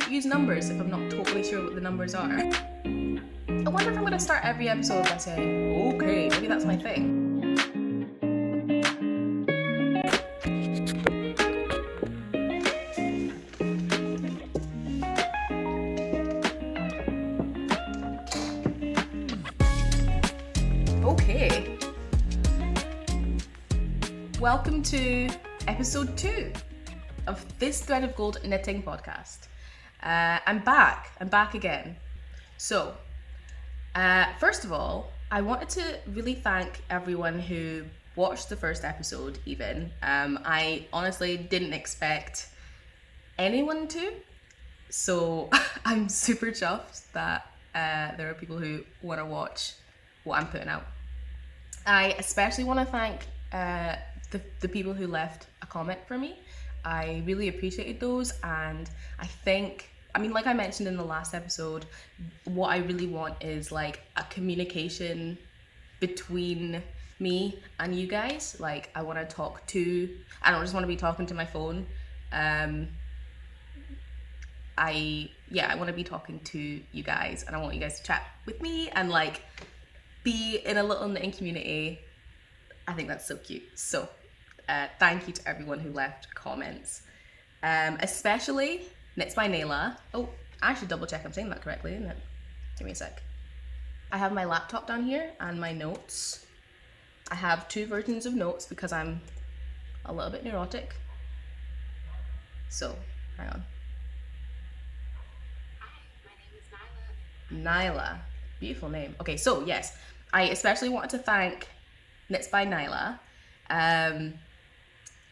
use numbers if I'm not totally sure what the numbers are. I wonder if I'm gonna start every episode by saying, okay, maybe that's my thing. Okay. Welcome to episode 2 of This Thread of Gold knitting podcast. I'm back again. So, first of all, I wanted to really thank everyone who watched the first episode even. I honestly didn't expect anyone to, so I'm super chuffed that there are people who want to watch what I'm putting out. I especially want to thank the people who left a comment for me. I really appreciated those, and I think, like I mentioned in the last episode, what I really want is like a communication between me and you guys. Like, I want to talk to, I don't just want to be talking to my phone. I want to be talking to you guys, and I want you guys to chat with me and like be in a little knitting community. I think that's so cute. So thank you to everyone who left comments, especially Knits by Nayla. Oh, I should double check I'm saying that correctly, isn't it? Give me a sec. I have my laptop down here and my notes. I have 2 versions of notes because I'm a little bit neurotic. So, hang on. Hi, my name is Nyla. Nyla. Beautiful name. Okay, so yes, I especially wanted to thank Knits by Nyla.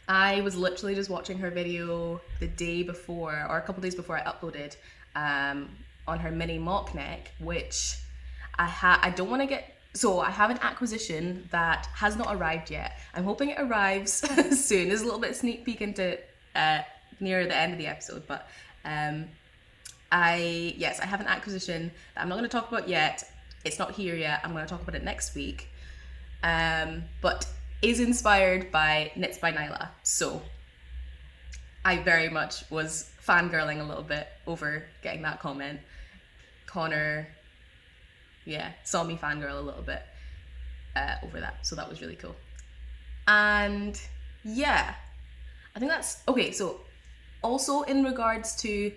I was literally just watching her video the day before, or a couple days before I uploaded, on her mini mock neck, which I don't want to get, so I have an acquisition that has not arrived yet. I'm hoping it arrives soon. There's a little bit of sneak peek into near the end of the episode, but I have an acquisition that I'm not going to talk about yet. It's not here yet. I'm going to talk about it next week. But is inspired by Knits by Nyla. So I very much was fangirling a little bit over getting that comment. Connor, saw me fangirl a little bit over that. So that was really cool. And I think that's okay. So also in regards to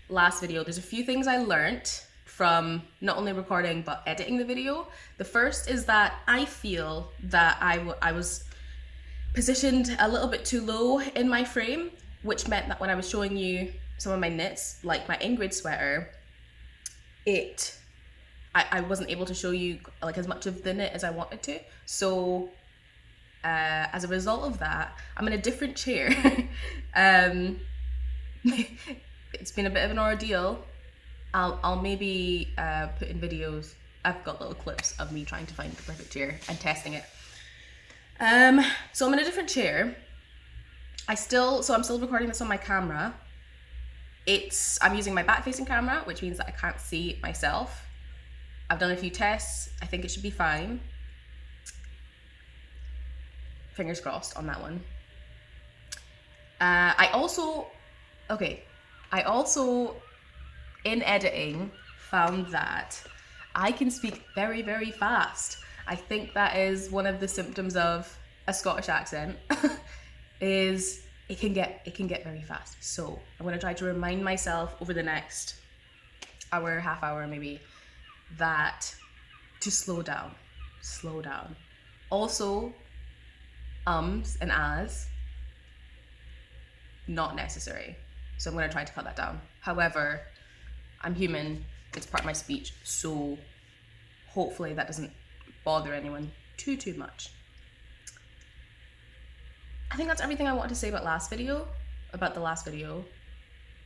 last video, there's a few things I learned from not only recording but editing the video. The first is that I feel that I was positioned a little bit too low in my frame, which meant that when I was showing you some of my knits, like my Ingrid sweater, I wasn't able to show you like as much of the knit as I wanted to. So as a result of that, I'm in a different chair. It's been a bit of an ordeal. I'll maybe put in videos. I've got little clips of me trying to find the perfect chair and testing it. So I'm in a different chair. I'm still recording this on my camera. I'm using my back-facing camera, which means that I can't see myself. I've done a few tests. I think it should be fine. Fingers crossed on that one. I also, in editing, found that I can speak very, very fast. I think that is one of the symptoms of a Scottish accent, is it can get very fast. So I'm gonna try to remind myself over the next hour, half hour maybe, that to slow down. Also, ums and ahs, not necessary. So I'm gonna try to cut that down. However, I'm human, it's part of my speech, so hopefully that doesn't bother anyone too much. I think that's everything I wanted to say about the last video.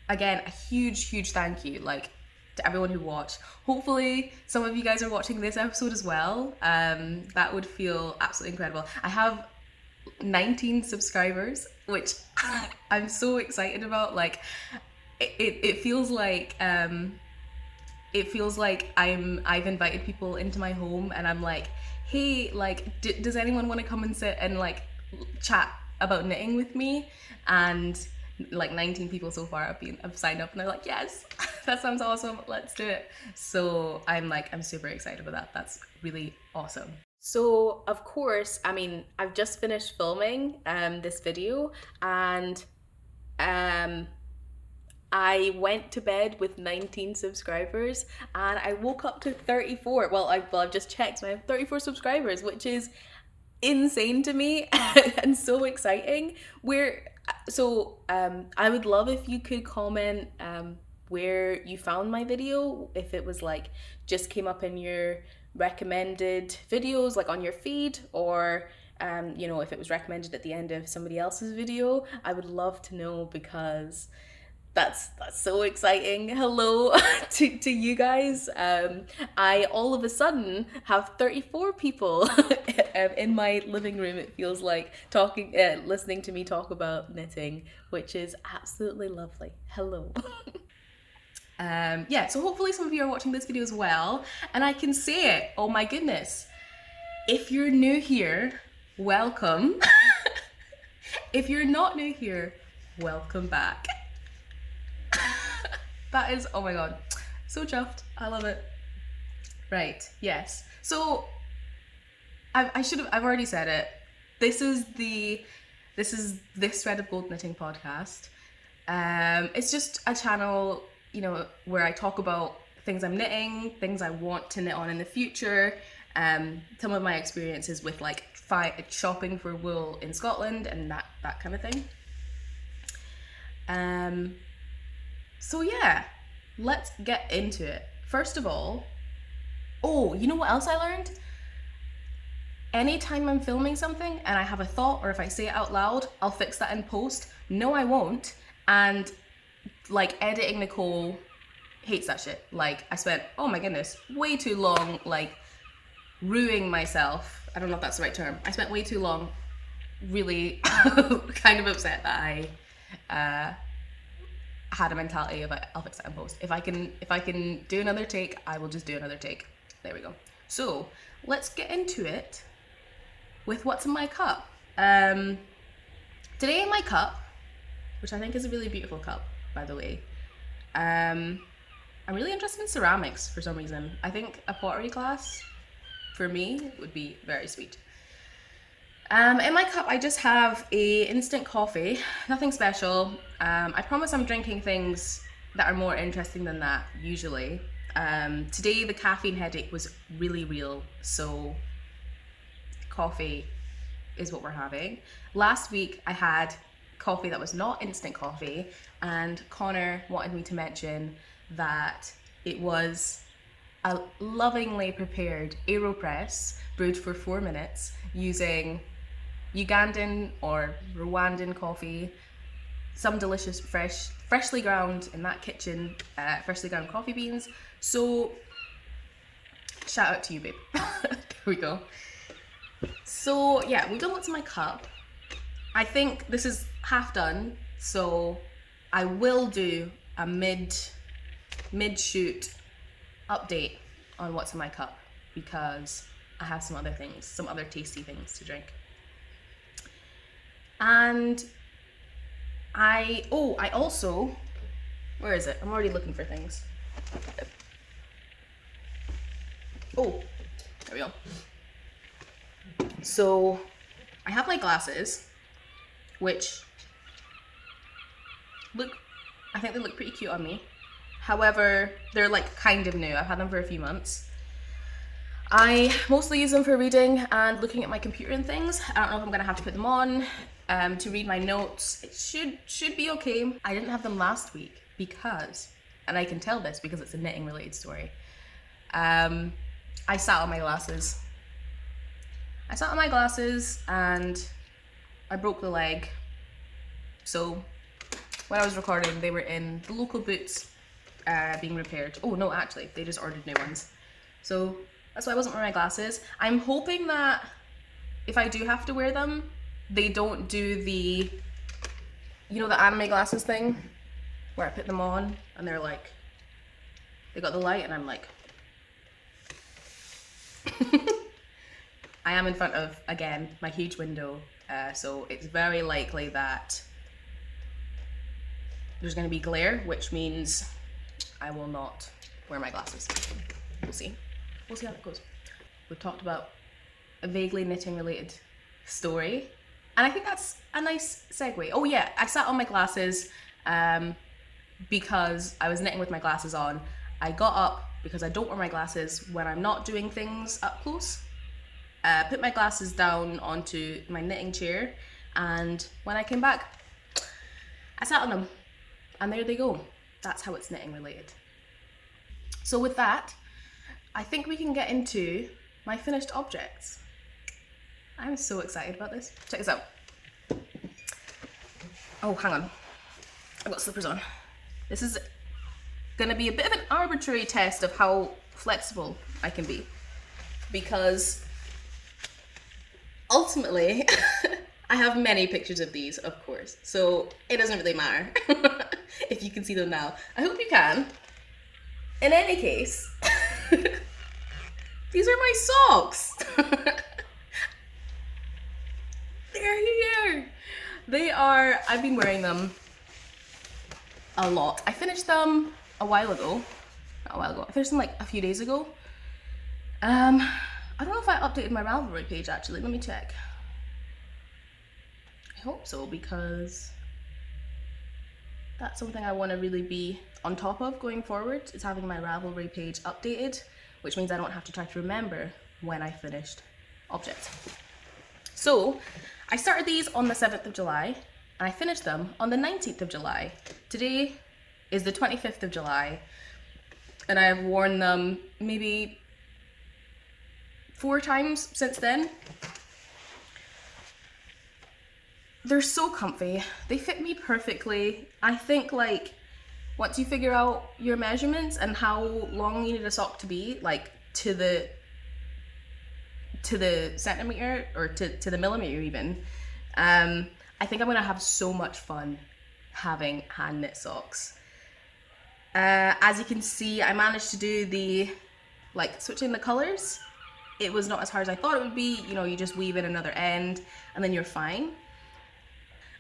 Again, a huge thank you to everyone who watched. Hopefully some of you guys are watching this episode as well. That would feel absolutely incredible. I have 19 subscribers, which I'm so excited about. It feels like I've invited people into my home and I'm like, hey, does anyone want to come and sit and chat about knitting with me? And like 19 people so far have signed up, and they're like, yes, that sounds awesome, let's do it. So I'm super excited about that. That's really awesome. So of course, I mean, I've just finished filming this video, and I went to bed with 19 subscribers, and I woke up to 34. Well, I've just checked, so I have 34 subscribers, which is insane to me and so exciting. I would love if you could comment where you found my video, if it was like just came up in your recommended videos, like on your feed, or if it was recommended at the end of somebody else's video. I would love to know, because that's so exciting. Hello to you guys. I all of a sudden have 34 people in my living room, it feels like, listening to me talk about knitting, which is absolutely lovely. Hello. So hopefully some of you are watching this video as well, and I can say it. Oh my goodness. If you're new here, welcome. If you're not new here, welcome back. That is, oh my god, so chuffed. I love it. Right, yes. So I've already said it. This is This Thread of Gold Knitting podcast. It's just a channel, where I talk about things I'm knitting, things I want to knit on in the future, some of my experiences with like shopping for wool in Scotland and that kind of thing. So yeah, let's get into it. First of all, you know what else I learned? Anytime I'm filming something and I have a thought, or if I say it out loud, I'll fix that in post. No, I won't. And like editing Nicole hates that shit. Like I spent, oh my goodness, way too long like ruining myself. I don't know if that's the right term. I spent way too long really kind of upset that I had a mentality of I'll fix that in post. If I can do another take, I will just do another take. There we go. So let's get into it with what's in my cup. Today in my cup, which I think is a really beautiful cup, by the way, I'm really interested in ceramics for some reason. I think a pottery class for me would be very sweet. In my cup, I just have a instant coffee, nothing special. I promise I'm drinking things that are more interesting than that, usually. Today, the caffeine headache was really real, so coffee is what we're having. Last week, I had coffee that was not instant coffee, and Connor wanted me to mention that it was a lovingly prepared AeroPress brewed for 4 minutes using Ugandan or Rwandan coffee, some delicious freshly ground in that kitchen, freshly ground coffee beans. So shout out to you, babe. There we go. So yeah, we've done what's in my cup. I think this is half done, so I will do a mid-shoot update on what's in my cup, because I have some other tasty things to drink. And I also, where is it? I'm already looking for things. Oh, there we go. So I have my glasses, which I think they look pretty cute on me. However, they're like kind of new. I've had them for a few months. I mostly use them for reading and looking at my computer and things. I don't know if I'm gonna have to put them on to read my notes. It should be okay. I didn't have them last week because, and I can tell this because it's a knitting related story. I sat on my glasses. And I broke the leg. So when I was recording, they were in the local boots being repaired. Oh no, actually, they just ordered new ones. So that's why I wasn't wearing my glasses. I'm hoping that if I do have to wear them, they don't do the, the anime glasses thing, where I put them on and they're like, they got the light and I'm like, I am in front of, again, my huge window, so it's very likely that there's going to be glare, which means I will not wear my glasses. We'll see. We'll see how it goes. We've talked about a vaguely knitting related story, and I think that's a nice segue. Oh yeah, I sat on my glasses because I was knitting with my glasses on. I got up because I don't wear my glasses when I'm not doing things up close. Put my glasses down onto my knitting chair, and when I came back, I sat on them, and there they go. That's how it's knitting related. So with that, I think we can get into my finished objects. I'm so excited about this. Check this out. Oh, hang on. I've got slippers on. This is gonna be a bit of an arbitrary test of how flexible I can be, because ultimately, I have many pictures of these, of course, so it doesn't really matter if you can see them now. I hope you can. In any case, these are my socks. They're here. They are, I've been wearing them a lot. I finished them a while ago. Not a while ago. I finished them like a few days ago. I don't know if I updated my Ravelry page actually. Let me check. I hope so, because that's something I want to really be on top of going forward, is having my Ravelry page updated, which means I don't have to try to remember when I finished objects. So I started these on the 7th of July and I finished them on the 19th of July. Today is the 25th of July and I have worn them maybe 4 times since then. They're so comfy. They fit me perfectly. I think like once you figure out your measurements and how long you need a sock to be, like to the centimeter or to the millimeter even, I think I'm gonna have so much fun having hand knit socks. As you can see, I managed to do the like switching the colors. It was not as hard as I thought it would be. You know, you just weave in another end and then you're fine.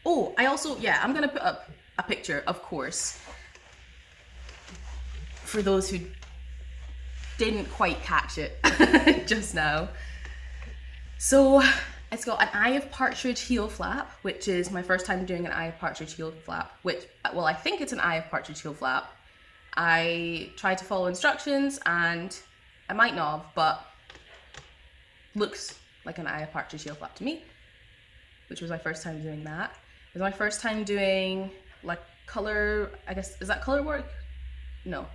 Oh, I also, yeah, I'm gonna put up a picture, of course, for those who didn't quite catch it just now. So it's got an Eye of Partridge heel flap, which is my first time doing an Eye of Partridge heel flap, which, well, I think it's an Eye of Partridge heel flap. I tried to follow instructions and I might not have, but looks like an Eye of Partridge heel flap to me, which was my first time doing that. It was my first time doing like color, I guess, is that color work? No.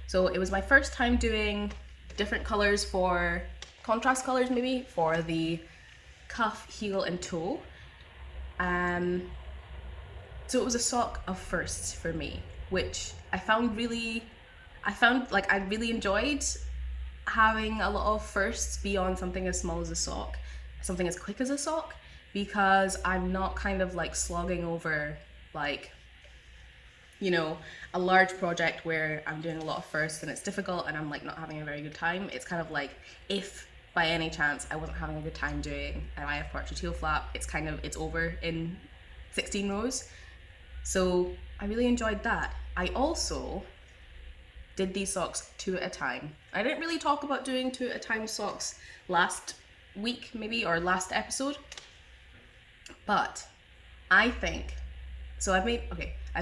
So it was my first time doing different colors for, contrast colors maybe, for the cuff, heel and toe. So it was a sock of firsts for me, which I really enjoyed having a lot of firsts beyond something as small as a sock, something as quick as a sock, because I'm not kind of like slogging over like, you know, a large project where I'm doing a lot of firsts and it's difficult and I'm like not having a very good time. It's kind of like, if by any chance I wasn't having a good time doing an Eye of Partridge heel flap, it's over in 16 rows. So I really enjoyed that. I also did these socks 2 at a time. I didn't really talk about doing 2 at a time socks last week maybe, or last episode, but I think, so I've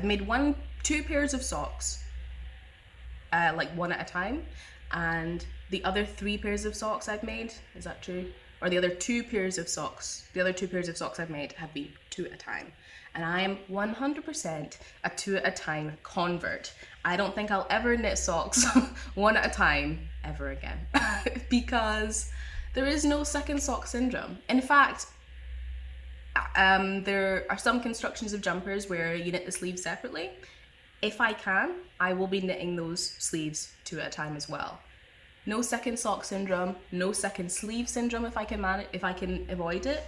made 2 pairs of socks, like 1 at a time, and the other 3 pairs of socks I've made, is that true? Or the other 2 pairs of socks I've made have been 2 at a time. And I am 100% a 2 at a time convert. I don't think I'll ever knit socks 1 at a time ever again because there is no second sock syndrome. In fact, there are some constructions of jumpers where you knit the sleeves separately. If I can, I will be knitting those sleeves 2 at a time as well. No second sock syndrome, no second sleeve syndrome if I can avoid it.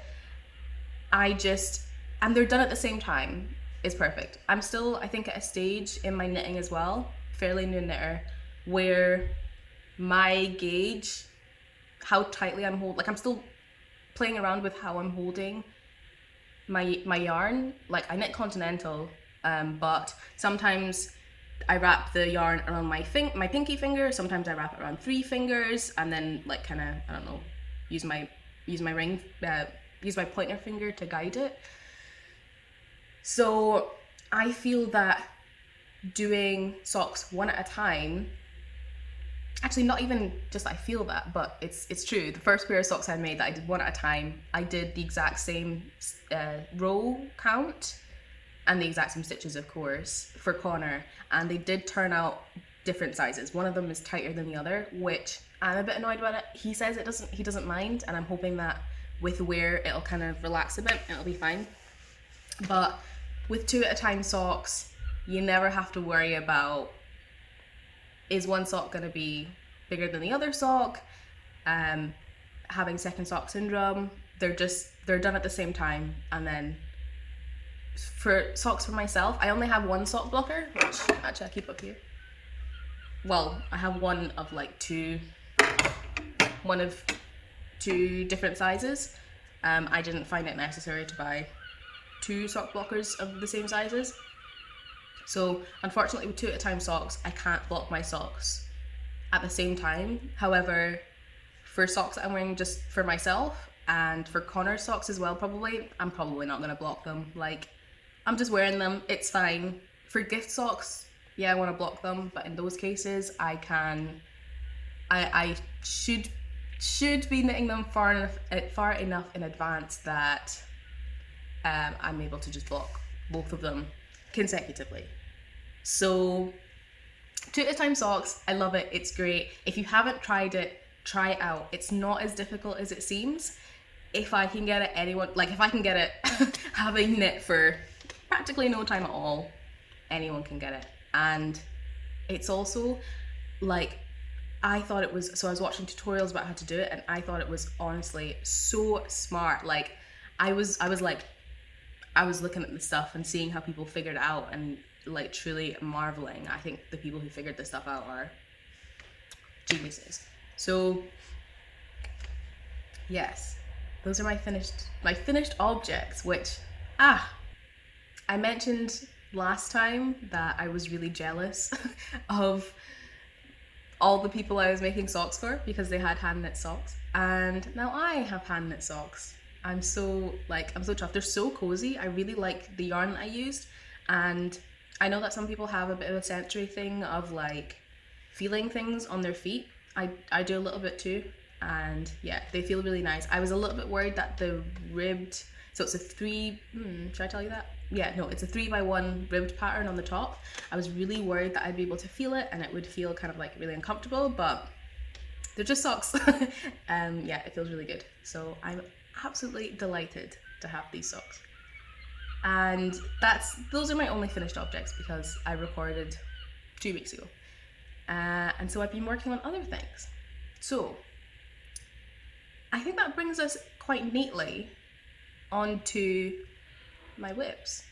And they're done at the same time, is perfect. I'm still, I think, at a stage in my knitting as well, fairly new knitter, where my gauge, how tightly I'm holding, like I'm still playing around with how I'm holding my yarn. Like I knit continental but sometimes I wrap the yarn around my pinky finger. Sometimes I wrap it around 3 fingers, and then like kind of, I don't know, use my pointer finger to guide it. So I feel that doing socks one at a time, actually not even just I feel that, but it's true. The first pair of socks I made that I did one at a time, I did the exact same row count and the exact same stitches, of course, for Connor, and they did turn out different sizes. One of them is tighter than the other, which I'm a bit annoyed about it. He says he doesn't mind, and I'm hoping that with wear it'll kind of relax a bit, it'll be fine. But with 2 at a time socks, you never have to worry about, is one sock going to be bigger than the other sock, having second sock syndrome. They're done at the same time. And then for socks for myself, I only have one sock blocker, which actually I keep up here. Well, I have one of two different sizes. I didn't find it necessary to buy 2 sock blockers of the same sizes. So unfortunately with 2 at a time socks, I can't block my socks at the same time. However, for socks that I'm wearing just for myself, and for Connor's socks as well, I'm probably not gonna block them. Like, I'm just wearing them, it's fine. For gift socks, yeah, I wanna block them, but in those cases, I should be knitting them far enough in advance that I'm able to just block both of them consecutively. So 2 at a time socks, I love it, it's great. If you haven't tried it, try it out. It's not as difficult as it seems. If I can get it having knit for practically no time at all, anyone can get it. And it's also like, I was watching tutorials about how to do it, and I thought it was honestly so smart. Like, I was looking at the stuff and seeing how people figured it out, and like truly marveling. I think the people who figured this stuff out are geniuses. So yes, those are my finished objects, which I mentioned last time that I was really jealous of all the people I was making socks for because they had hand knit socks, and now I have hand knit socks. I'm so chuffed. They're so cozy. I really like the yarn that I used, and I know that some people have a bit of a sensory thing of like feeling things on their feet. I do a little bit too, and yeah, they feel really nice. I was a little bit worried that the ribbed, so it's a 3, should I tell you that? Yeah, no, it's a 3x1 ribbed pattern on the top. I was really worried that I'd be able to feel it and it would feel kind of like really uncomfortable, but they're just socks. Yeah, it feels really good. So I'm absolutely delighted to have these socks. And those are my only finished objects because I recorded 2 weeks ago. And so I've been working on other things. So I think that brings us quite neatly onto my WIPs.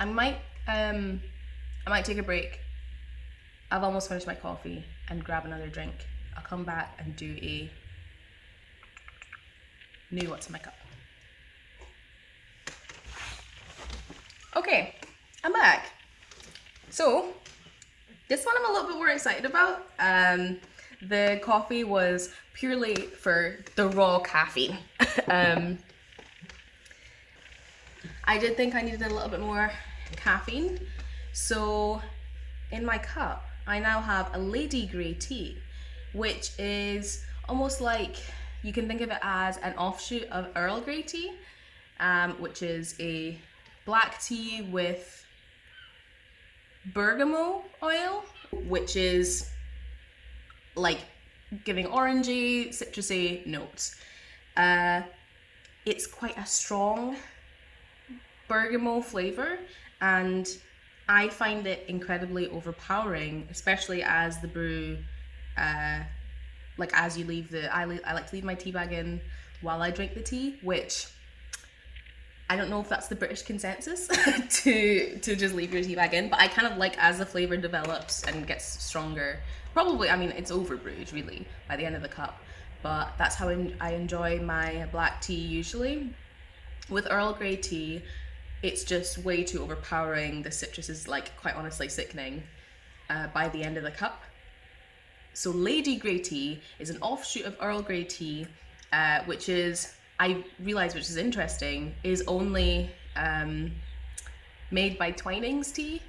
I might take a break. I've almost finished my coffee and grab another drink. I'll come back and do a new what's in my cup. Okay, I'm back. So this one I'm a little bit more excited about. The coffee was purely for the raw caffeine. I did think I needed a little bit more caffeine. So in my cup, I now have a Lady Grey tea, which is almost like, you can think of it as an offshoot of Earl Grey tea, which is a black tea with bergamot oil, which is like giving orangey, citrusy notes. It's quite a strong bergamot flavor, and I find it incredibly overpowering, especially as the brew, like as you leave I like to leave my tea bag in while I drink the tea, which I don't know if that's the British consensus to just leave your tea bag in, but I kind of like as the flavor develops and gets stronger. Probably, I mean, it's overbrewed really by the end of the cup, but that's how I enjoy my black tea usually. With Earl Grey tea, it's just way too overpowering. The citrus is like quite honestly sickening by the end of the cup. So Lady Grey Tea is an offshoot of Earl Grey Tea, which is, I realised, which is interesting, is only made by Twinings Tea,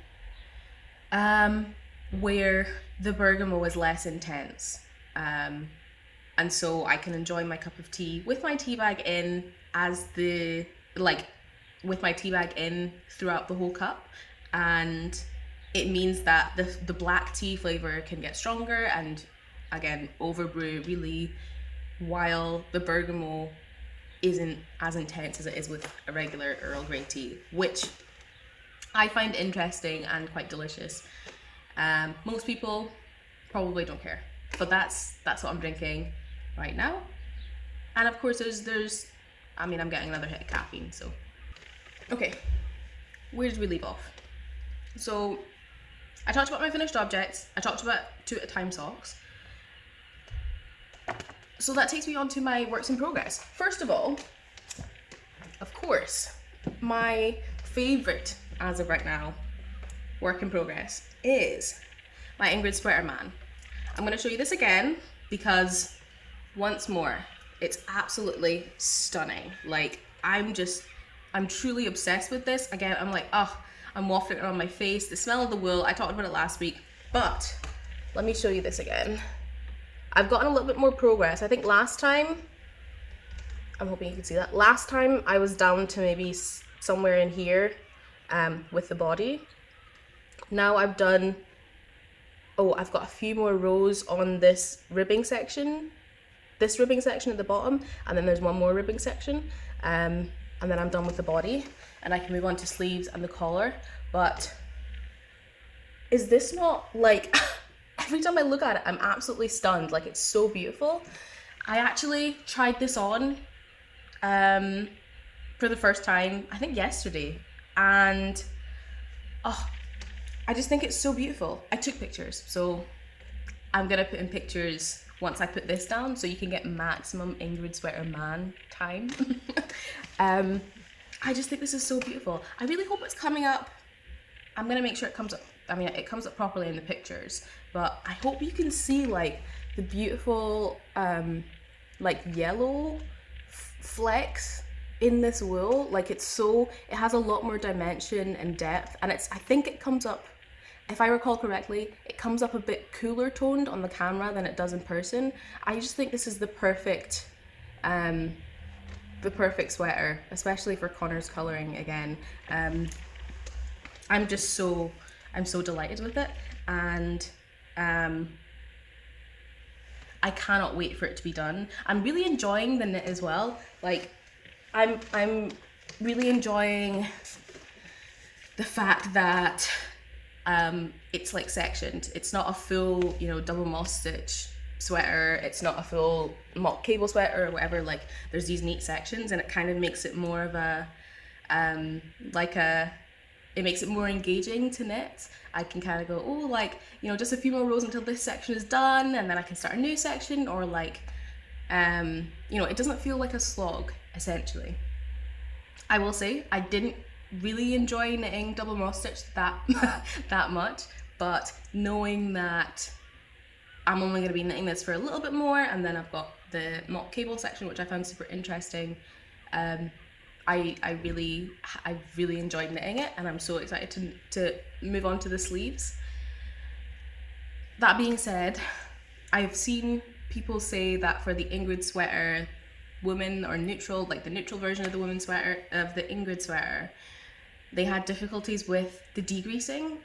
where the bergamot is less intense. And so I can enjoy my cup of tea with my tea bag in with my tea bag in throughout the whole cup. And it means that the black tea flavour can get stronger and, again, overbrew really, while the bergamot isn't as intense as it is with a regular Earl Grey tea, which I find interesting and quite delicious. Most people probably don't care, but that's what I'm drinking right now. And of course there's I'm getting another hit of caffeine, so. Okay, where did we leave off? So I talked about my finished objects, I talked about 2 at a time socks. So that takes me on to my works in progress. First of all, of course, my favourite as of right now work in progress is my Ingrid Sweater Man. I'm going to show you this again because, once more, it's absolutely stunning. Like, I'm truly obsessed with this. Again, I'm like, I'm wafting it on my face. The smell of the wool, I talked about it last week, but let me show you this again. I've gotten a little bit more progress. I think last time, I'm hoping you can see that. Last time I was down to maybe somewhere in here with the body. Now I've got a few more rows on this ribbing section at the bottom, and then there's one more ribbing section, and then I'm done with the body and I can move on to sleeves and the collar. But is this not like every time I look at it I'm absolutely stunned? Like, it's so beautiful. I actually tried this on for the first time, I think yesterday, and I just think it's so beautiful. I took pictures, so I'm gonna put in pictures once I put this down so you can get maximum Ingrid Sweater Man time. I just think this is so beautiful. I really hope it's coming up. I'm gonna make sure it comes up. It comes up properly in the pictures, but I hope you can see like the beautiful like yellow flecks in this wool. Like, it has a lot more dimension and depth, and I think it comes up, if I recall correctly, it comes up a bit cooler toned on the camera than it does in person. I just think this is the perfect sweater, especially for Connor's colouring again. I'm so delighted with it, and I cannot wait for it to be done. I'm really enjoying the knit as well. Like, I'm really enjoying the fact that it's like sectioned. It's not a full, double moss stitch sweater. It's not a full mock cable sweater or whatever. Like, there's these neat sections, and it kind of makes it more of a it makes it more engaging to knit. I can kind of go, just a few more rows until this section is done, and then I can start a new section, or it doesn't feel like a slog, essentially. I will say, I didn't really enjoy knitting double moss stitch that much, but knowing that I'm only going to be knitting this for a little bit more, and then I've got the mock cable section, which I found super interesting. I really enjoyed knitting it, and I'm so excited to move on to the sleeves. That being said, I've seen people say that for the Ingrid sweater, woman or neutral, like the neutral version of the women's sweater, of the Ingrid sweater, they had difficulties with the degreasing.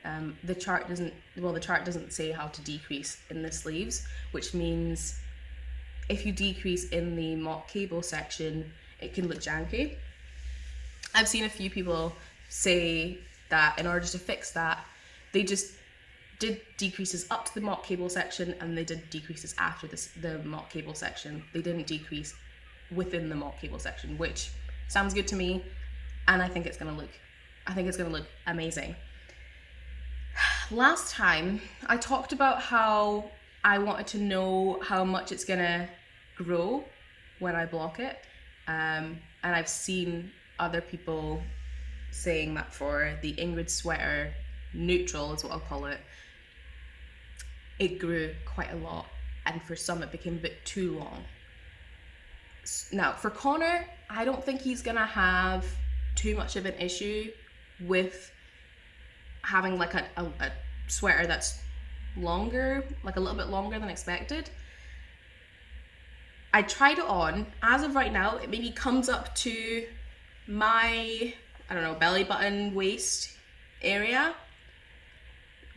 The chart doesn't say how to decrease in the sleeves, which means if you decrease in the mock cable section, it can look janky. I've seen a few people say that in order to fix that, they just did decreases up to the mock cable section, and they did decreases after the mock cable section. They didn't decrease within the mock cable section, which sounds good to me, and I think it's gonna look amazing. Last time I talked about how I wanted to know how much it's gonna grow when I block it, and I've seen other people saying that for the Ingrid Sweater neutral is what I'll call it, it grew quite a lot, and for some it became a bit too long. Now for Connor, I don't think he's gonna have too much of an issue with having like a sweater that's longer, like a little bit longer than expected. I tried it on. As of right now, it maybe comes up to my, I don't know, belly button, waist area.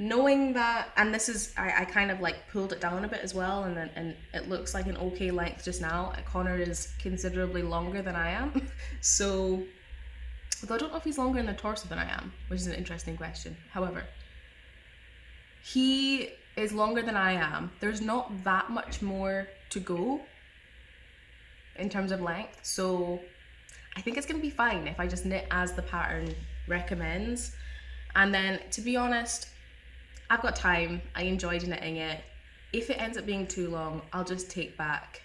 Knowing that, and this is, I kind of like pulled it down a bit as well, and it looks like an okay length just now. Connor is considerably longer than I am. So, although I don't know if he's longer in the torso than I am, which is an interesting question. However, he is longer than I am. There's not that much more to go in terms of length, so I think it's gonna be fine if I just knit as the pattern recommends. And then, to be honest, I've got time, I enjoyed knitting it. If it ends up being too long, I'll just take back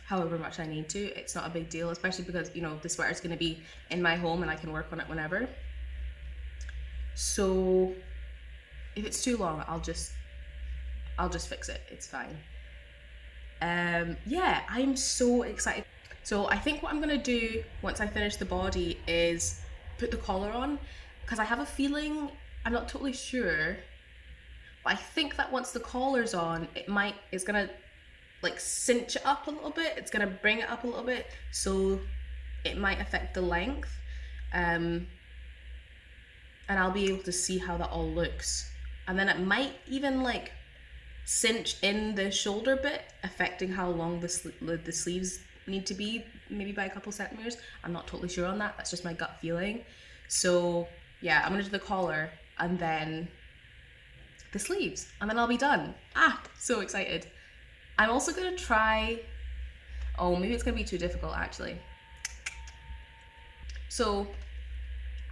however much I need to. It's not a big deal, especially because, you know, the sweater's gonna be in my home and I can work on it whenever. So if it's too long, I'll just fix it, it's fine. Yeah, I'm so excited. So I think what I'm gonna do once I finish the body is put the collar on, because I have a feeling, I'm not totally sure, but I think that once the collar's on, it's gonna like cinch it up a little bit, it's gonna bring it up a little bit, so it might affect the length, and I'll be able to see how that all looks. And then it might even like cinch in the shoulder bit, affecting how long the sleeves need to be, maybe by a couple centimeters. I'm not totally sure on that, that's just my gut feeling. So yeah, I'm gonna do the collar and then the sleeves, and then I'll be done. So excited. I'm also gonna try, oh, maybe it's gonna be too difficult actually. So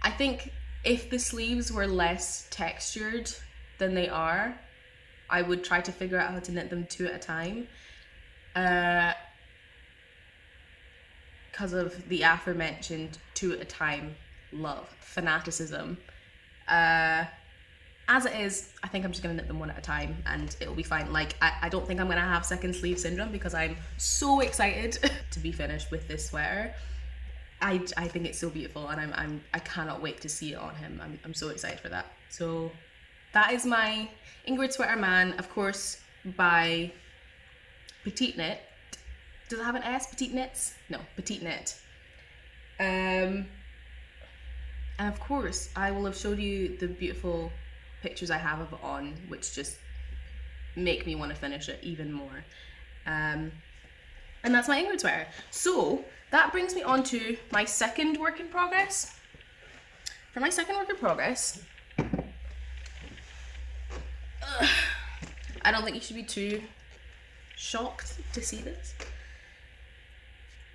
I think if the sleeves were less textured than they are, I would try to figure out how to knit them 2 at a time, because of the aforementioned 2 at a time love, fanaticism. As it is, I think I'm just gonna knit them 1 at a time and it'll be fine. Like, I don't think I'm gonna have second sleeve syndrome because I'm so excited to be finished with this sweater. I think it's so beautiful, and I cannot wait to see it on him. I'm so excited for that. So that is my Ingrid Sweater Man, of course, by Petite Knit. Does it have an S? Petite Knits? No, Petite Knit. And of course, I will have showed you the beautiful pictures I have of it on, which just make me want to finish it even more. And that's my Ingrid sweater. So that brings me on to my second work in progress. For my second work in progress, I don't think you should be too shocked to see this.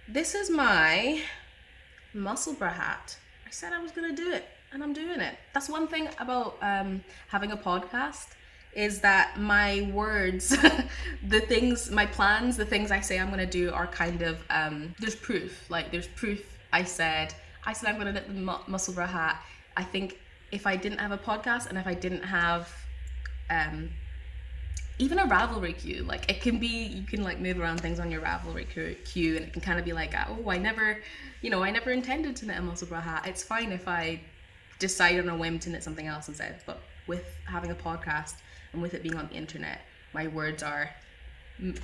This is my Musselburgh hat. I said I was gonna do it, and I'm doing it. That's one thing about having a podcast, is that my words, the things, my plans, the things I say I'm gonna do are kind of, there's proof. Like, there's proof. I said I'm gonna knit the Musselburgh hat. I think if I didn't have a podcast, and if I didn't have even a Ravelry queue, like, it can be, you can like move around things on your Ravelry queue, and it can kind of be like, oh, I never intended to knit a Musselburgh hat. It's fine if I decide on a whim to knit something else instead. But with having a podcast and with it being on the internet, my words are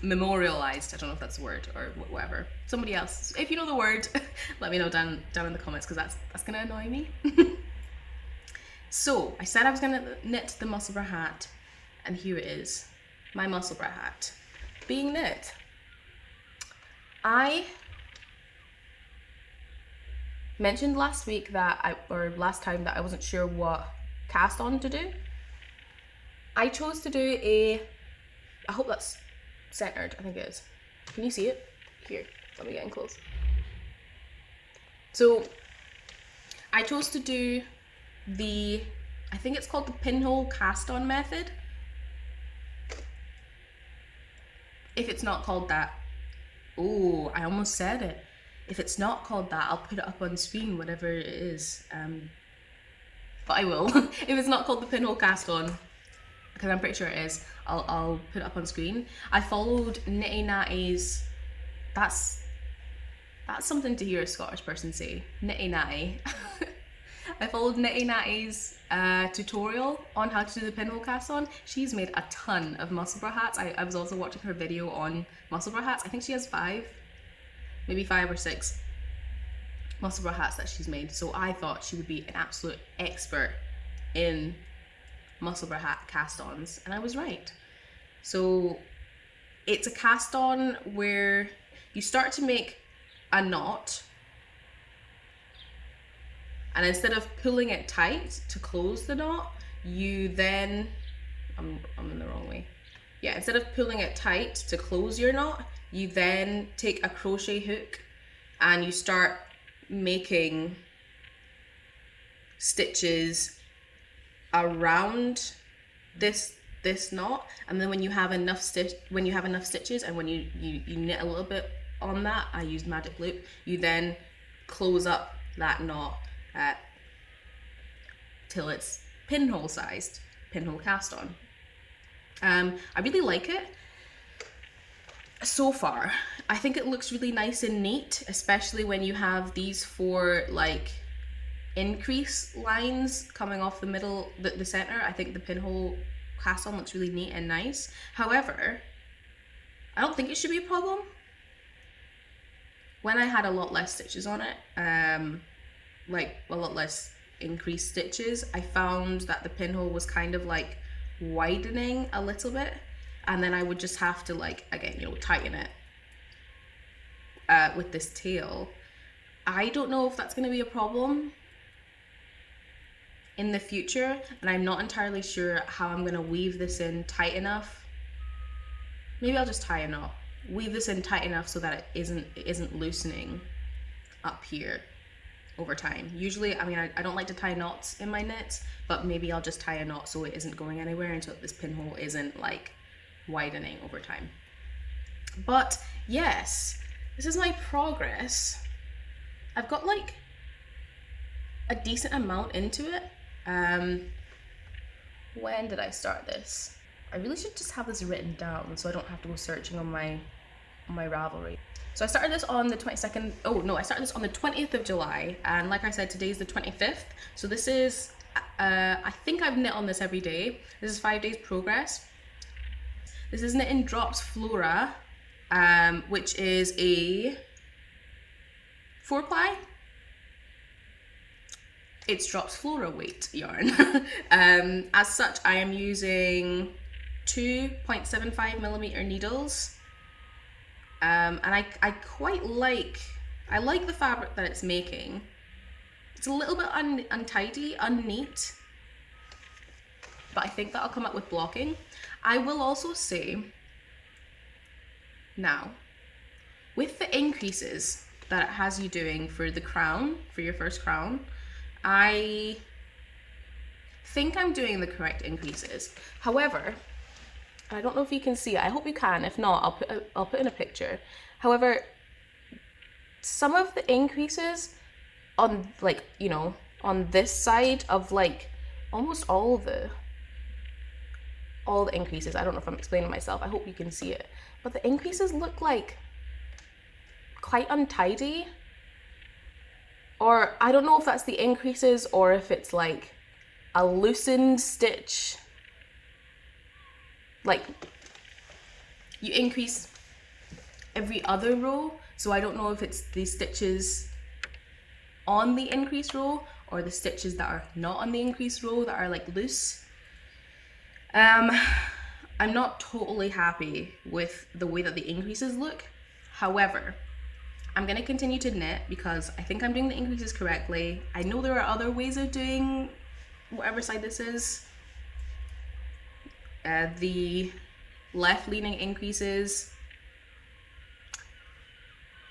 memorialized. I don't know if that's a word or whatever. Somebody else, if you know the word, let me know down in the comments, because that's gonna annoy me. So I said I was gonna knit the Musselburgh hat, and here it is, my Musselburgh hat being knit. I mentioned last time that I wasn't sure what cast on to do. I chose to do I hope that's centered, I think it is. Can you see it? Here, let me get in close. So I chose to do I think it's called the pinhole cast on method. If it's not called that, oh, I almost said it. If it's not called that, I'll put it up on screen, whatever it is. But I will. If it's not called the pinhole cast on, because I'm pretty sure it is, I'll put it up on screen. I followed Nitty Natty's, that's something to hear a Scottish person say, Nitty Natty. I followed Nitty Natty's tutorial on how to do the pinhole cast on. She's made a ton of Musselburgh hats. I was also watching her video on Musselburgh hats. I think she has maybe 5 or 6 Musselburgh hats that she's made. So I thought she would be an absolute expert in Musselburgh hat cast-ons, and I was right. So it's a cast-on where you start to make a knot, and instead of pulling it tight to close the knot, you then, I'm in the wrong way. Yeah, instead of pulling it tight to close your knot, you then take a crochet hook and you start making stitches around this knot, and then when you have enough stitches and when you knit a little bit on that, I used magic loop, you then close up that knot till it's pinhole sized, pinhole cast on. I really like it so far. I think it looks really nice and neat, especially when you have these 4 like increase lines coming off the middle, the center. I think the pinhole cast on looks really neat and nice. However, I don't think it should be a problem. When I had a lot less stitches on it, like a lot less increased stitches, I found that the pinhole was kind of like widening a little bit, and then I would just have to, like, again, you know, tighten it with this tail. I don't know if that's going to be a problem in the future, and I'm not entirely sure how I'm going to weave this in tight enough. Maybe I'll just tie a knot, weave this in tight enough so that it isn't loosening up here over time. Usually, I mean, I don't like to tie knots in my knits, but maybe I'll just tie a knot so it isn't going anywhere until this pinhole isn't like widening over time. But yes, this is my progress. I've got like a decent amount into it. When did I start this? I really should just have this written down so I don't have to go searching on my Ravelry. So I started this on the 22nd, I started this on the 20th of July, and like I said, today's the 25th. So this is, I think I've knit on this every day. This is 5 days progress. This is knit in Drops Flora, which is a 4-ply. It's Drops Flora weight yarn. As such, I am using 2.75mm needles. And I quite like, I like the fabric that it's making. It's a little bit untidy, unneat, but I think that'll come up with blocking. I will also say, now, with the increases that it has you doing for the crown, for your first crown, I think I'm doing the correct increases. However, I don't know if you can see it. I hope you can. If not, I'll put in a picture. However, some of the increases on, like, you know, on this side of like almost all the increases. I don't know if I'm explaining myself. I hope you can see it. But the increases look like quite untidy. Or I don't know if that's the increases or if it's like a loosened stitch. Like, you increase every other row, so I don't know if it's the stitches on the increase row or the stitches that are not on the increase row that are like loose. I'm not totally happy with the way that the increases look. However, I'm going to continue to knit because I think I'm doing the increases correctly. I know there are other ways of doing whatever side this is. The left-leaning increases,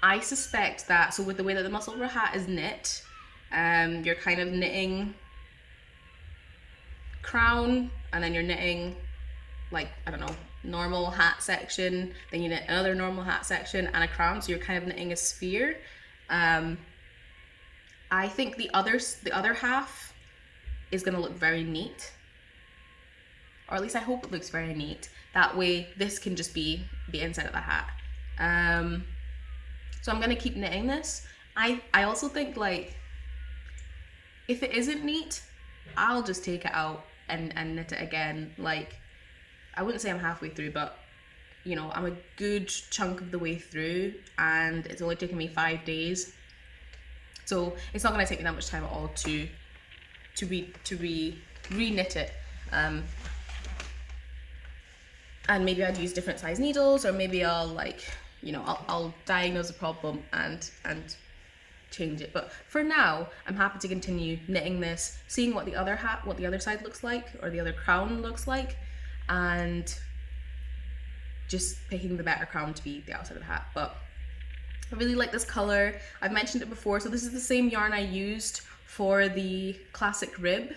I suspect that, so with the way that the Musselburgh hat is knit, you're kind of knitting crown, and then you're knitting, like, I don't know, normal hat section, then you knit another normal hat section and a crown, so you're kind of knitting a sphere. I think the other half is going to look very neat, or at least I hope it looks very neat. That way this can just be the inside of the hat. So I'm going to keep knitting this. I also think, like, if it isn't neat, I'll just take it out and knit it again. Like, I wouldn't say I'm halfway through, but you know, I'm a good chunk of the way through, and it's only taken me 5 days. So it's not going to take me that much time at all to re-knit it. And maybe I'd use different size needles, or maybe I'll, like, you know, I'll diagnose a problem and change it. But for now, I'm happy to continue knitting this, seeing what the other side looks like, or the other crown looks like, and just picking the better crown to be the outside of the hat. But I really like this color. I've mentioned it before. So this is the same yarn I used for the classic rib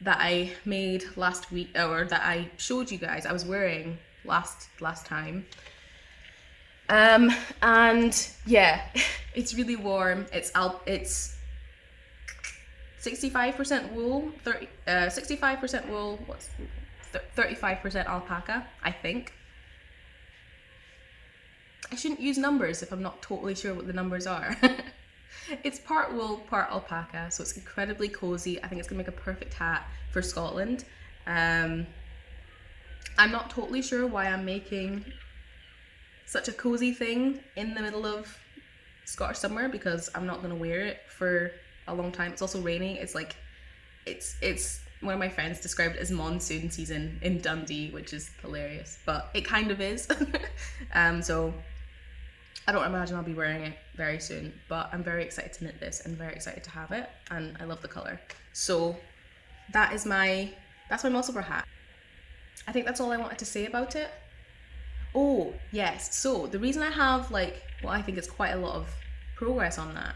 that I made last week, or that I showed you guys I was wearing last time. And yeah, it's really warm. It's 65% wool, 65% wool, 35% alpaca, I think. I shouldn't use numbers if I'm not totally sure what the numbers are. It's part wool, part alpaca, so it's incredibly cozy. I think it's gonna make a perfect hat for Scotland. I'm not totally sure why I'm making such a cozy thing in the middle of Scottish summer, because I'm not gonna wear it for a long time. It's also raining. It's like, it's one of my friends described it as monsoon season in Dundee, which is hilarious, but it kind of is. So I don't imagine I'll be wearing it very soon, but I'm very excited to knit this and very excited to have it, and I love the color. So that's my Musselburgh hat. I think that's all I wanted to say about it. Oh yes, so the reason I have, like, well, I think it's quite a lot of progress on that,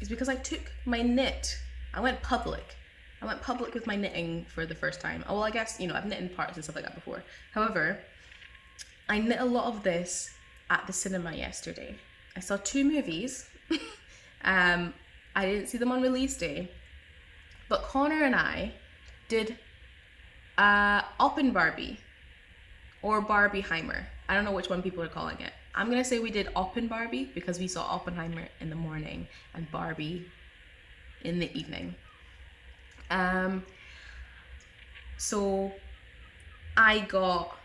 is because I took my knit. I went public with my knitting for the first time. Oh, well, I guess, you know, I've knit in parts and stuff like that before. However, I knit a lot of this at the cinema yesterday. I saw 2 movies. I didn't see them on release day, but Connor and I did Oppenbarbie, or Barbieheimer. I don't know which one people are calling it. I'm gonna say we did Oppenbarbie because we saw Oppenheimer in the morning and Barbie in the evening. So I got,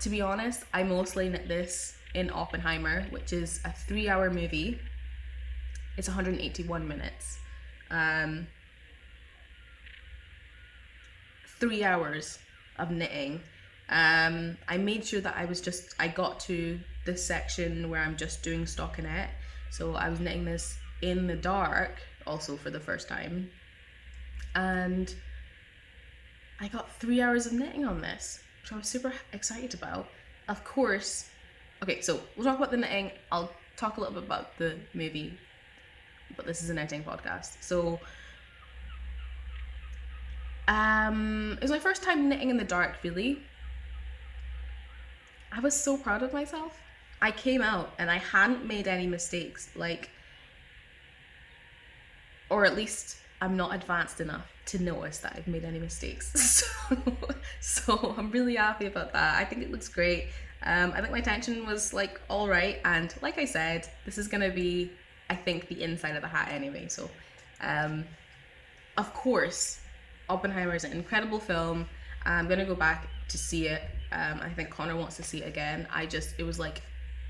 to be honest, I mostly knit this in Oppenheimer, which is a 3-hour movie. It's 181 minutes. 3 hours of knitting. I made sure that I got to this section where I'm just doing stockinette. So I was knitting this in the dark also for the first time. And I got 3 hours of knitting on this, which I was super excited about. Of course, okay, so we'll talk about the knitting. I'll talk a little bit about the movie, but this is a knitting podcast. So it was my first time knitting in the dark, really. I was so proud of myself. I came out and I hadn't made any mistakes, like, or at least I'm not advanced enough to notice that I've made any mistakes. So I'm really happy about that. I think it looks great. I think my tension was, like, all right, and like I said, this is gonna be, I think, the inside of the hat anyway. So of course, Oppenheimer is an incredible film. I'm gonna go back to see it. I think Connor wants to see it again.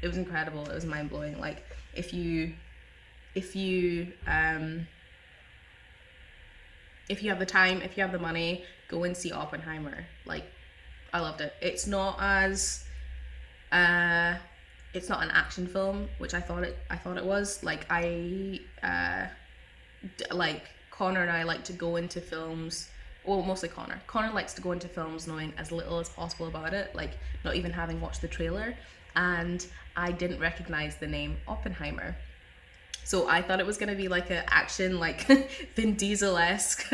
It was incredible. It was mind-blowing. Like, if you have the time, if you have the money, go and see Oppenheimer. Like, I loved it. It's not an action film, which I thought it was. Like, like, Connor and I like to go into films, well, mostly Connor. Connor likes to go into films knowing as little as possible about it, like not even having watched the trailer. And I didn't recognize the name Oppenheimer. So I thought it was gonna be like an action, like Vin Diesel-esque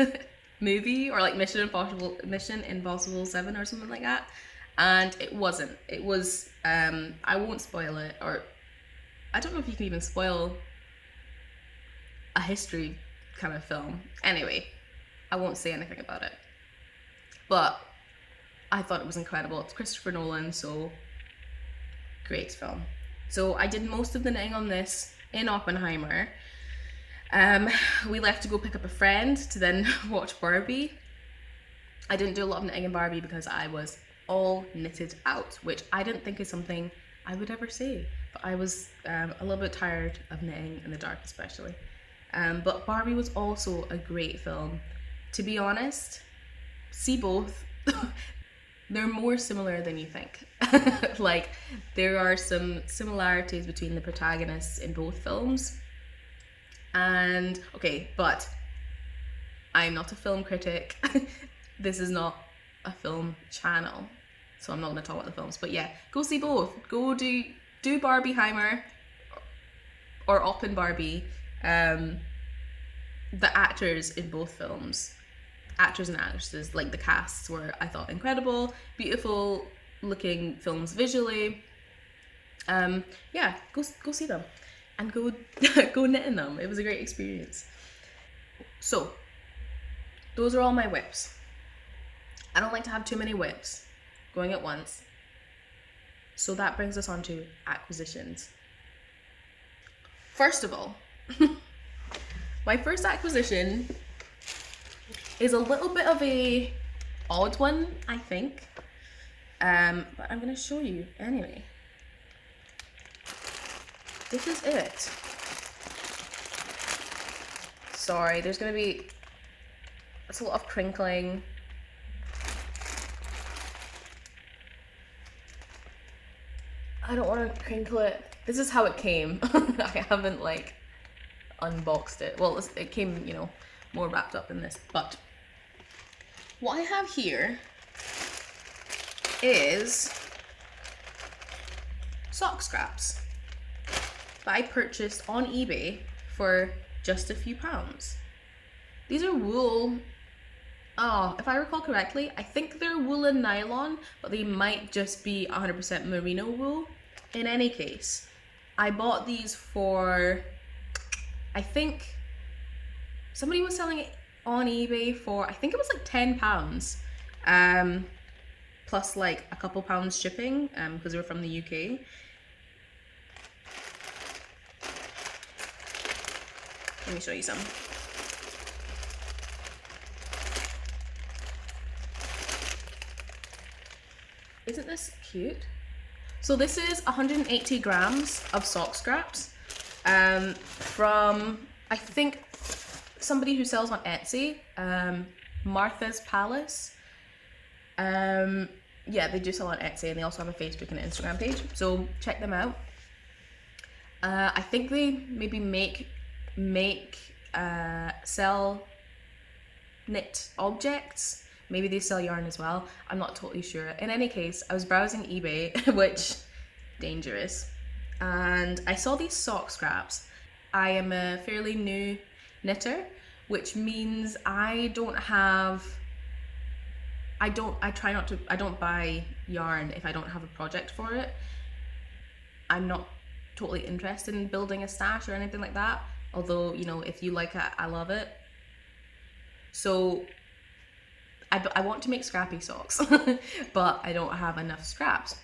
movie, or like Mission Impossible 7 or something like that. And it wasn't. It was, I won't spoil it, or I don't know if you can even spoil a history kind of film. Anyway, I won't say anything about it. But I thought it was incredible. It's Christopher Nolan, so great film. So I did most of the knitting on this in Oppenheimer. We left to go pick up a friend to then watch Barbie. I didn't do a lot of knitting in Barbie because I was all knitted out, which I didn't think is something I would ever say. But I was a little bit tired of knitting in the dark, especially. But Barbie was also a great film. To be honest, see both. They're more similar than you think. Like, there are some similarities between the protagonists in both films. And, okay, but I'm not a film critic. This is not a film channel, so I'm not going to talk about the films. But yeah, go see both. Go do Barbieheimer or Oppen Barbie. The actors in both films, actors and actresses, like the casts were, I thought, incredible, beautiful looking films visually. Yeah, go see them and go knit in them. It was a great experience. So those are all my WIPs. I don't like to have too many WIPs going at once. So that brings us on to acquisitions. First of all, my first acquisition is a little bit of a odd one, I think. But I'm going to show you anyway. This is it. Sorry, there's going to be a lot of crinkling. I don't want to crinkle it. This is how it came. I haven't like unboxed it. Well, it came, you know, more wrapped up in this. But what I have here is sock scraps that I purchased on eBay for just a few pounds. These are wool. Oh, if I recall correctly, I think they're wool and nylon, but they might just be 100% merino wool. In any case, I bought these for, I think somebody was selling it on eBay for, I think it was like £10, plus like a couple pounds shipping, because they were from the UK. Let me show you some. Isn't this cute? So this is 180 grams of sock scraps from, I think, somebody who sells on Etsy, Martha's Palace. Yeah, they do sell on Etsy, and they also have a Facebook and Instagram page, so check them out. I think they maybe sell knit objects. Maybe they sell yarn as well. I'm not totally sure. In any case, I was browsing eBay, which, dangerous, and I saw these sock scraps. I am a fairly new knitter, which means I don't buy yarn if I don't have a project for it. I'm not totally interested in building a stash or anything like that. Although, you know, if you like it, I love it. So I want to make scrappy socks, but I don't have enough scraps.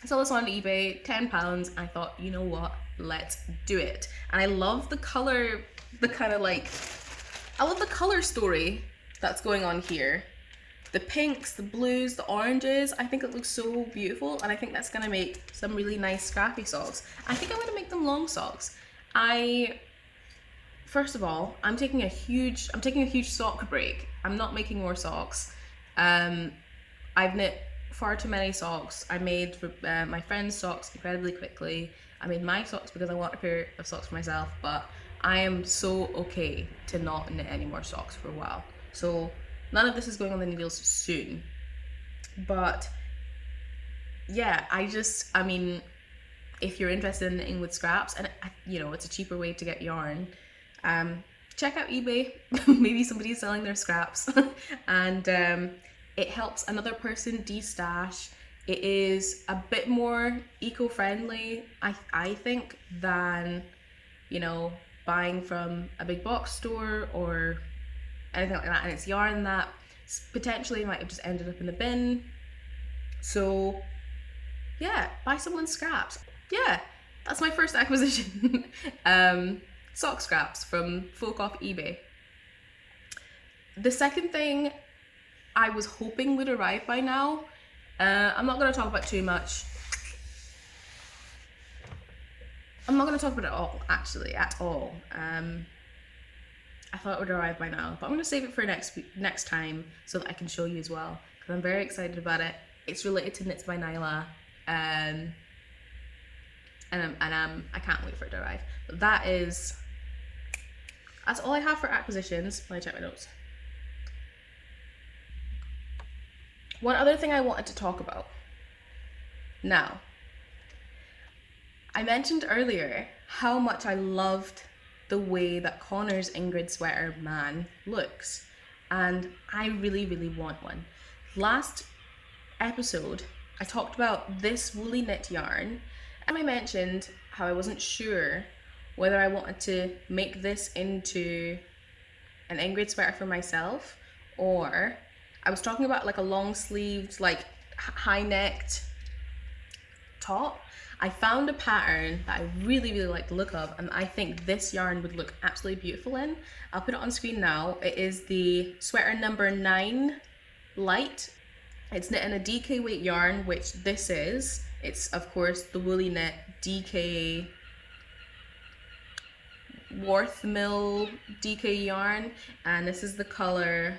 I saw this on eBay, £10. I thought, you know what, let's do it. And I love the color, I love the color story that's going on here. The pinks, the blues, the oranges, I think it looks so beautiful, and I think that's gonna make some really nice scrappy socks. I think I'm gonna make them long socks. First of all, I'm taking a huge sock break. I'm not making more socks. I've knit far too many socks. I made my friend's socks incredibly quickly. I made my socks because I want a pair of socks for myself, but I am so okay to not knit any more socks for a while. So none of this is going on the needles soon. But yeah, I mean, if you're interested in knitting with scraps, and you know, it's a cheaper way to get yarn, check out eBay. Maybe somebody's selling their scraps and it helps another person de-stash. It is a bit more eco-friendly, I think, than, you know, buying from a big box store or anything like that. And it's yarn that potentially might have just ended up in the bin. So yeah, buy someone's scraps. Yeah, that's my first acquisition. Sock scraps from folk off eBay. The second thing I was hoping would arrive by now, I'm not going to talk about too much. I'm not going to talk about it all, actually, at all. I thought it would arrive by now, but I'm going to save it for next time so that I can show you as well, because I'm very excited about it. It's related to Knits by Nyla, and I can't wait for it to arrive. But that's all I have for acquisitions. Let me check my notes. One other thing I wanted to talk about. Now, I mentioned earlier how much I loved the way that Connor's Ingrid Sweater Man looks, and I really, really want one. Last episode, I talked about this woolly knit yarn, and I mentioned how I wasn't sure whether I wanted to make this into an Ingrid sweater for myself, or I was talking about like a long sleeved, like high necked top. I found a pattern that I really, really like the look of, and I think this yarn would look absolutely beautiful in. I'll put it on screen now. It is the sweater number 9 light. It's knit in a DK weight yarn, which this is. It's of course the woolly knit DK Worth Mill DK yarn, and this is the color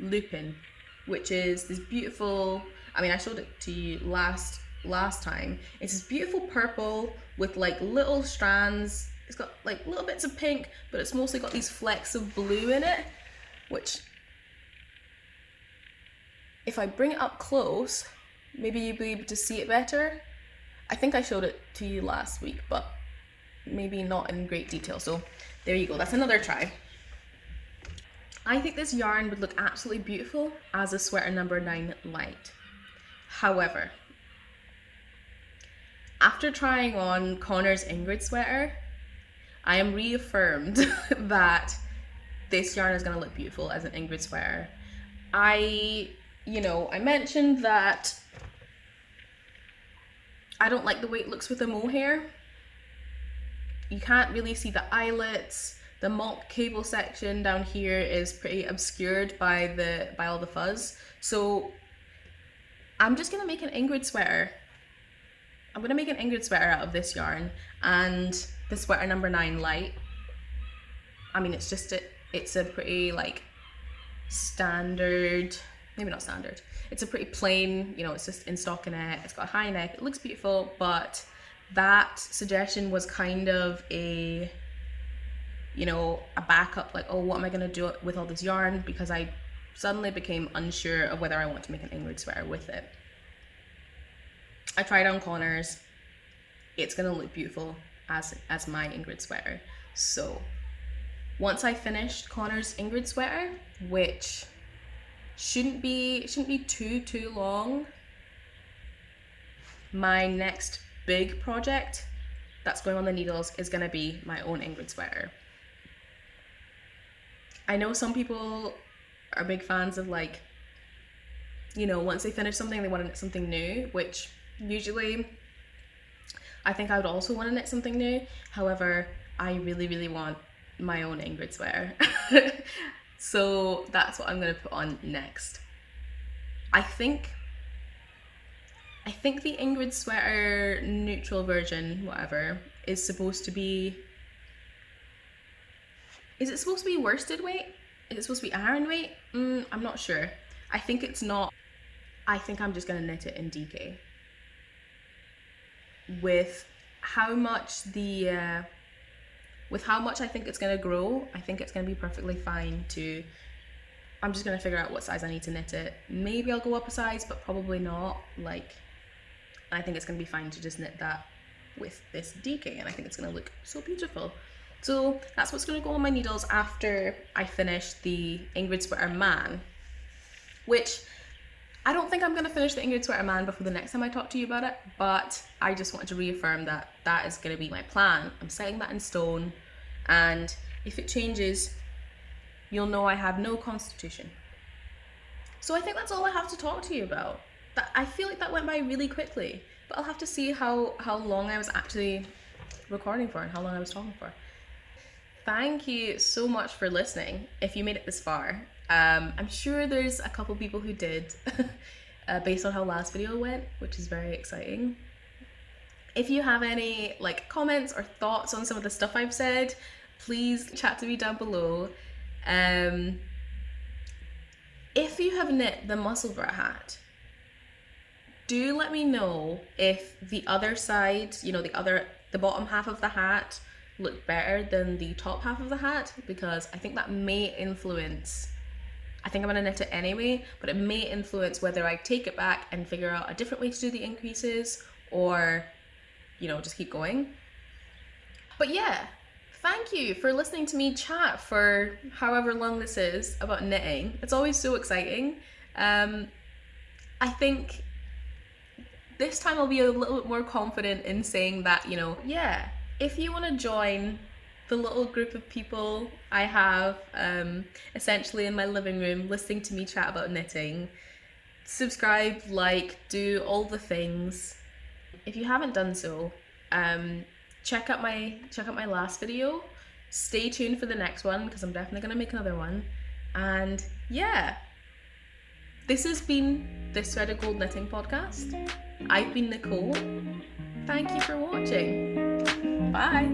Lupin, which is this beautiful, I mean I showed it to you last time. It's this beautiful purple with like little strands. It's got like little bits of pink, but it's mostly got these flecks of blue in it, which if I bring it up close, maybe you'll be able to see it better. I think I showed it to you last week, but maybe not in great detail. So there you go, that's another try. I think this yarn would look absolutely beautiful as a sweater number 9 light. However, after trying on Connor's Ingrid sweater, I am reaffirmed that this yarn is going to look beautiful as an Ingrid sweater. I mentioned that I don't like the way it looks with the mohair. You can't really see the eyelets. The mock cable section down here is pretty obscured by all the fuzz. So I'm just gonna make an Ingrid sweater. I'm gonna make an Ingrid sweater out of this yarn and the sweater number 9 light. I mean, it's a pretty like standard, maybe not standard. It's a pretty plain, it's just in stockinette. It's got a high neck. It looks beautiful, but that suggestion was kind of a backup, like, oh, what am I gonna do with all this yarn? Because I suddenly became unsure of whether I want to make an Ingrid sweater with it. I tried on Connor's. It's gonna look beautiful as my Ingrid sweater. So once I finished Connor's Ingrid sweater, which shouldn't be too long, my next big project that's going on the needles is gonna be my own Ingrid sweater. I know some people are big fans of like, once they finish something, they want to knit something new, which usually I think I would also want to knit something new. However, I really, really want my own Ingrid sweater. So that's what I'm going to put on next. I think the Ingrid sweater neutral version, whatever, is supposed to be... Is it supposed to be worsted weight? Is it supposed to be iron weight? I'm not sure. I think it's not. I think I'm just going to knit it in DK. With how much I think it's going to grow, I think it's going to be perfectly fine to... I'm just going to figure out what size I need to knit it. Maybe I'll go up a size, but probably not. I think it's going to be fine to just knit that with this DK, and I think it's going to look so beautiful. So that's what's going to go on my needles after I finish the Ingrid Sweater Man, which I don't think I'm going to finish the Ingrid Sweater Man before the next time I talk to you about it, but I just wanted to reaffirm that that is going to be my plan. I'm setting that in stone, and if it changes, you'll know I have no constitution. So I think that's all I have to talk to you about. I feel like that went by really quickly, but I'll have to see how long I was actually recording for and how long I was talking for. Thank you so much for listening, if you made it this far. I'm sure there's a couple people who did, based on how last video went, which is very exciting. If you have any comments or thoughts on some of the stuff I've said, please chat to me down below. If you have knit the Musselburgh hat, do let me know if the other side, the bottom half of the hat looked better than the top half of the hat, because I think that may influence, I think I'm going to knit it anyway, but it may influence whether I take it back and figure out a different way to do the increases, or just keep going. But yeah, thank you for listening to me chat for however long this is about knitting. It's always so exciting. I think this time I'll be a little bit more confident in saying that, yeah, if you want to join the little group of people I have essentially in my living room listening to me chat about knitting, subscribe, do all the things. If you haven't done so, check out my last video. Stay tuned for the next one, because I'm definitely gonna make another one. And yeah, this has been This Thread of Gold Knitting Podcast. I've been Nicole. Thank you for watching. Bye.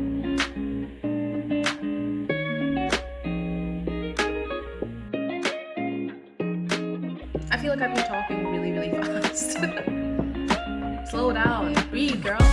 I feel like I've been talking really, really fast. Slow down. Breathe, girl.